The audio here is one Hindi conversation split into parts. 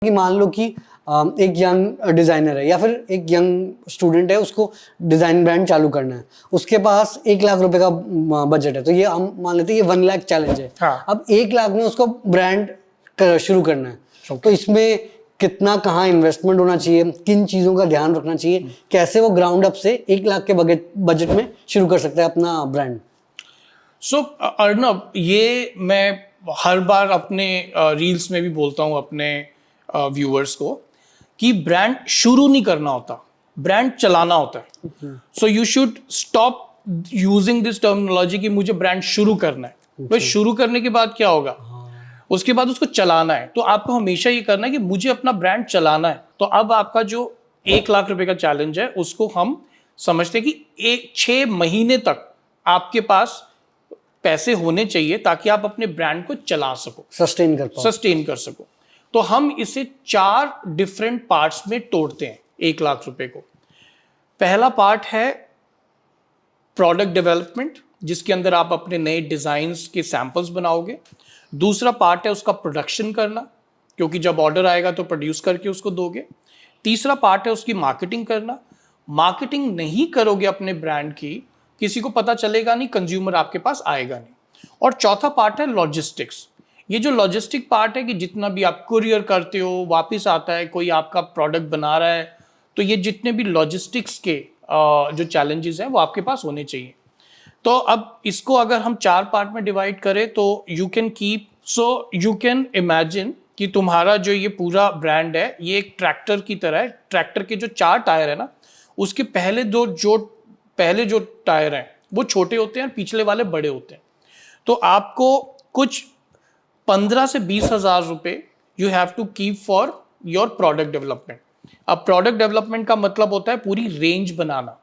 कि मान लो कि एक यंग डिज़ाइनर है या फिर एक यंग स्टूडेंट है, उसको डिज़ाइन ब्रांड चालू करना है, उसके पास 1 लाख रुपए का बजट है, तो ये हम मान लेते हैं ये 1 लाख चैलेंज है। हाँ। अब 1 लाख में उसको ब्रांड शुरू करना है, तो इसमें कितना कहाँ इन्वेस्टमेंट होना चाहिए, किन चीज़ों का ध्यान रखना चाहिए, कैसे वो ग्राउंड अप से 1 लाख के बजट में शुरू कर सकता है अपना ब्रांड? सो अर्नब, ये मैं हर बार अपने रील्स में भी बोलता हूँ अपने व्यूअर्स को कि ब्रांड शुरू नहीं करना होता, ब्रांड चलाना होता है। So you should stop using this terminology कि मुझे ब्रांड शुरू करना है। तो शुरू करने के बाद क्या होगा, उसके बाद उसको चलाना है। तो आपको हमेशा ये करना है कि मुझे अपना ब्रांड चलाना है। तो अब आपका जो 1 लाख रुपए का चैलेंज है, उसको हम समझते हैं कि 6 महीने तक आपके पास पैसे होने चाहिए ताकि आप अपने ब्रांड को चला सको, सस्टेन कर सको। तो हम इसे 4 डिफरेंट पार्ट्स में तोड़ते हैं 1 लाख रुपए को। पहला पार्ट है प्रोडक्ट डेवलपमेंट, जिसके अंदर आप अपने नए डिजाइन्स के सैंपल्स बनाओगे। दूसरा पार्ट है उसका प्रोडक्शन करना, क्योंकि जब ऑर्डर आएगा तो प्रोड्यूस करके उसको दोगे। तीसरा पार्ट है उसकी मार्केटिंग करना। मार्केटिंग नहीं करोगे अपने ब्रांड की, किसी को पता चलेगा नहीं, कंज्यूमर आपके पास आएगा नहीं। और चौथा पार्ट है लॉजिस्टिक्स। ये जो लॉजिस्टिक पार्ट है कि जितना भी आप कुरियर करते हो, वापस आता है, कोई आपका प्रोडक्ट बना रहा है, तो ये जितने भी लॉजिस्टिक्स के जो चैलेंजेस हैं वो आपके पास होने चाहिए। तो अब इसको अगर हम 4 पार्ट में डिवाइड करें तो यू कैन इमेजिन कि तुम्हारा जो ये पूरा ब्रांड है ये एक ट्रैक्टर की तरह है। ट्रैक्टर के जो 4 टायर है ना, उसके पहले जो टायर हैं वो छोटे होते हैं और पिछले वाले बड़े होते हैं। तो आपको कुछ 15 से 20 हजार रुपए you have to keep for your product development. अब प्रोडक्ट डेवलपमेंट का मतलब होता है पूरी रेंज बनाना।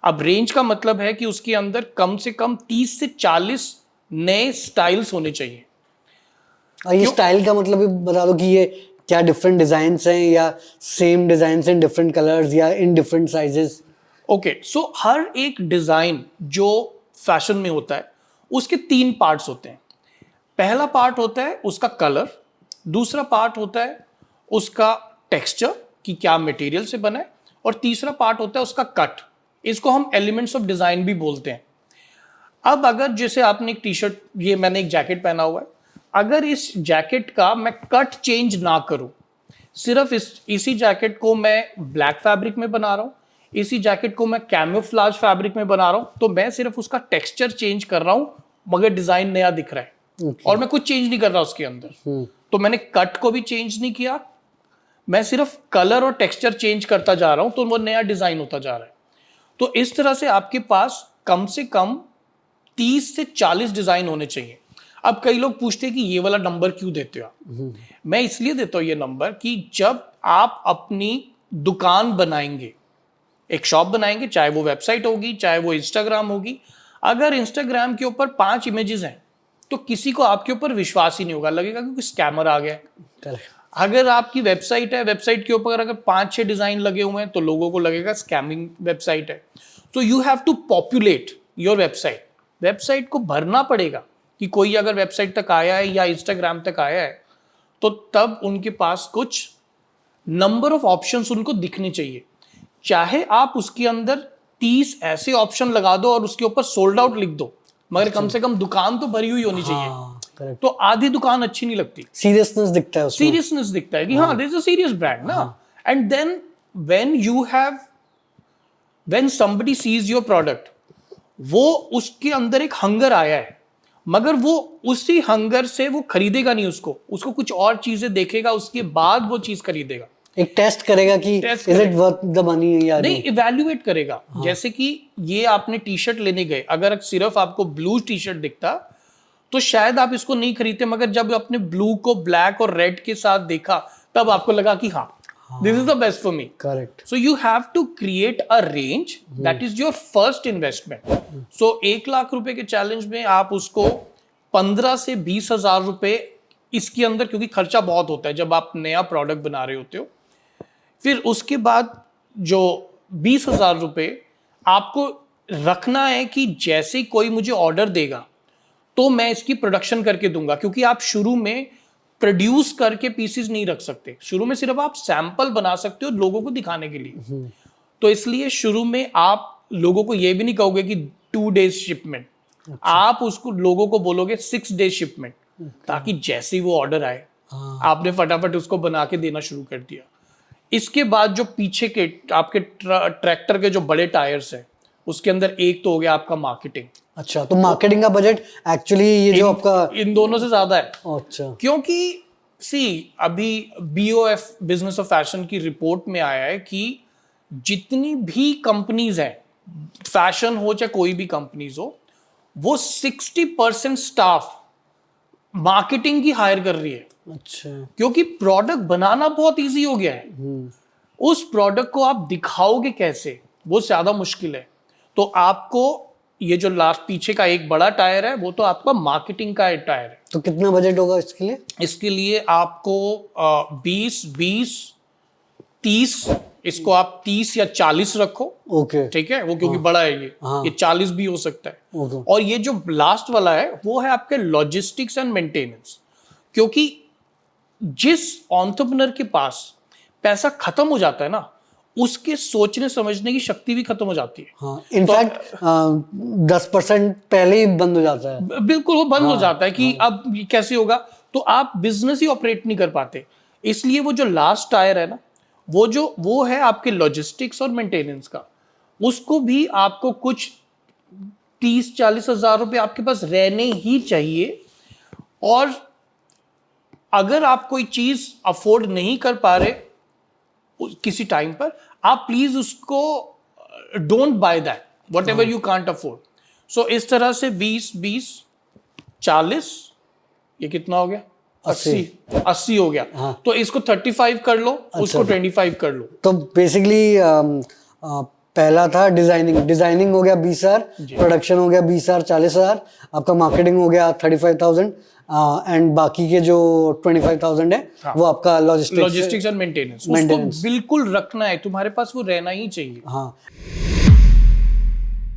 अब रेंज का मतलब है कि उसके अंदर कम से कम 30 से 40 नए स्टाइल्स होने चाहिए। ये स्टाइल का मतलब भी बता दो कि ये क्या डिफरेंट डिजाइन्स हैं या same designs in different colours या इन डिफरेंट साइजेस? ओके, सो हर एक डिजाइन जो फैशन में होता है उसके 3 पार्ट्स होते हैं। पहला पार्ट होता है उसका कलर, दूसरा पार्ट होता है उसका टेक्सचर कि क्या मटेरियल से बना है, और तीसरा पार्ट होता है उसका कट। इसको हम एलिमेंट्स ऑफ डिजाइन भी बोलते हैं। अब अगर जैसे आपने एक टी शर्ट, ये मैंने एक जैकेट पहना हुआ है, अगर इस जैकेट का मैं कट चेंज ना करूं, सिर्फ इसी जैकेट को मैं ब्लैक फैब्रिक में बना रहा हूं, इसी जैकेट को मैं कैमोफ्लेज फैब्रिक में बना रहा हूं, तो मैं सिर्फ उसका टेक्सचर चेंज कर रहा हूं मगर डिजाइन नया दिख रहा है। और मैं कुछ चेंज नहीं कर रहा उसके अंदर। तो मैंने कट को भी चेंज नहीं किया, मैं सिर्फ कलर और टेक्सचर चेंज करता जा रहा हूं, तो वो नया डिजाइन होता जा रहा है। तो इस तरह से आपके पास कम से कम 30 से 40 डिजाइन होने चाहिए। अब कई लोग पूछते हैं कि ये वाला नंबर क्यों देते हो आप? मैं इसलिए देता हूं ये नंबर कि जब आप अपनी दुकान बनाएंगे, एक शॉप बनाएंगे, चाहे वो वेबसाइट होगी, चाहे वो इंस्टाग्राम होगी, अगर इंस्टाग्राम के ऊपर 5 इमेजेस हैं तो किसी को आपके ऊपर विश्वास ही नहीं होगा, लगेगा कि स्कैमर आ गया। अगर आपकी वेबसाइट है, वेबसाइट के ऊपर अगर 5-6 डिजाइन लगे हुए हैं तो लोगों को लगेगा स्कैमिंग वेबसाइट है। So you have to populate your website. Website को भरना पड़ेगा कि कोई अगर वेबसाइट तक आया है या इंस्टाग्राम तक आया है तो तब उनके पास कुछ नंबर ऑफ ऑप्शंस उनको दिखने चाहिए। चाहे आप उसके अंदर 30 ऐसे ऑप्शन लगा दो और उसके ऊपर सोल्ड आउट लिख दो, मगर कम से कम दुकान तो भरी हुई होनी चाहिए। तो आधी दुकान अच्छी नहीं लगती। सीरियसनेस दिखता है उसमें। सीरियसनेस दिखता है कि हाँ, this is a serious brand ना। And then when somebody sees your product, वो उसके अंदर एक हंगर आया है, मगर वो उसी हंगर से वो खरीदेगा नहीं, उसको कुछ और चीजें देखेगा, उसके बाद वो चीज खरीदेगा। एक टेस्ट करेगा कि is it worth the money या नहीं, इवैल्यूएट करेगा। जैसे कि ये आपने टी शर्ट लेने गए, अगर सिर्फ आपको ब्लू टी शर्ट दिखता तो शायद आप इसको नहीं खरीदते, मगर जब आपने ब्लू को ब्लैक और रेड के साथ देखा तब आपको लगा कि हाँ, this is the best for me. Correct. So you have to create a range, that is your first investment. So 1 lakh रुपए के चैलेंज में आप उसको 15 से 20 हजार रुपए इसके अंदर, क्योंकि खर्चा बहुत होता है जब आप नया प्रोडक्ट बना रहे होते हो। फिर उसके बाद जो 20 हजार रुपए आपको रखना है कि जैसे कोई मुझे ऑर्डर देगा तो मैं इसकी प्रोडक्शन करके दूंगा, क्योंकि आप शुरू में प्रोड्यूस करके पीसेस नहीं रख सकते। शुरू में सिर्फ आप सैंपल बना सकते हो लोगों को दिखाने के लिए। तो इसलिए शुरू में आप लोगों को ये भी नहीं कहोगे कि 2 days शिपमेंट, आप उसको लोगों को बोलोगे 6 days शिपमेंट, ताकि जैसे ही वो ऑर्डर आए आपने फटाफट उसको बना के देना शुरू कर दिया। इसके बाद जो पीछे के आपके ट्रैक्टर के जो बड़े टायर्स हैं, उसके अंदर एक तो हो गया आपका मार्केटिंग। अच्छा, तो मार्केटिंग का बजट एक्चुअली ये जो आपका इन दोनों से ज्यादा है। अच्छा, क्योंकि सी अभी BOF बिजनेस ऑफ फैशन की रिपोर्ट में आया है कि जितनी भी कंपनीज हैं, फैशन हो चाहे कोई भी कंपनीज हो, वो 60% स्टाफ मार्केटिंग की हायर कर रही है। अच्छा, क्योंकि प्रोडक्ट बनाना बहुत इजी हो गया है, उस प्रोडक्ट को आप दिखाओगे कैसे वो ज्यादा मुश्किल है। तो आपको ये जो लास्ट पीछे का एक बड़ा टायर है वो तो आपका मार्केटिंग का एक टायर है। तो कितना बजट होगा इसके लिए? इसके लिए आपको 20-20-30, इसको आप 30 या 40 रखो। ओके, ठीक है, वो क्योंकि बड़ा है ये 40 भी हो सकता है। ओके, और ये जो लास्ट वाला है वो है आपके लॉजिस्टिक्स एंड मेंटेनेंस। क्योंकि जिस एंटरप्रेन्योर के पास पैसा खत्म हो जाता है ना, उसके सोचने समझने की शक्ति भी खत्म हो जाती है। हाँ, इनफैक्ट 10% पहले ही बंद हो जाता है। बिल्कुल, वो बंद हो जाता है कि अब ये कैसे होगा, तो आप बिजनेस ही ऑपरेट नहीं कर पाते। इसलिए वो जो लास्ट टायर है ना, वो है आपके लॉजिस्टिक्स और मेंटेनेंस का। उसको भी आपको कुछ 30-40 हजार रुपए आपके पास रहने ही चाहिए। और अगर आप कोई चीज अफोर्ड नहीं कर पा रहे किसी टाइम पर, आप प्लीज उसको don't buy that whatever you can't afford. सो इस तरह से 20-20-40, ये कितना हो गया? 80 हो गया। हाँ। तो इसको 35 कर लो, उसको 25 कर लो। तो बेसिकली पहला था डिजाइनिंग हो गया 20,000, प्रोडक्शन हो गया 20,000 40,000, आपका मार्केटिंग हो गया 35,000, एंड बाकी के जो 25,000 है वो आपका लॉजिस्टिक्स एंड मेंटेनेंस। उसको बिल्कुल रखना है, तुम्हारे पास वो रहना ही चाहिए। हाँ।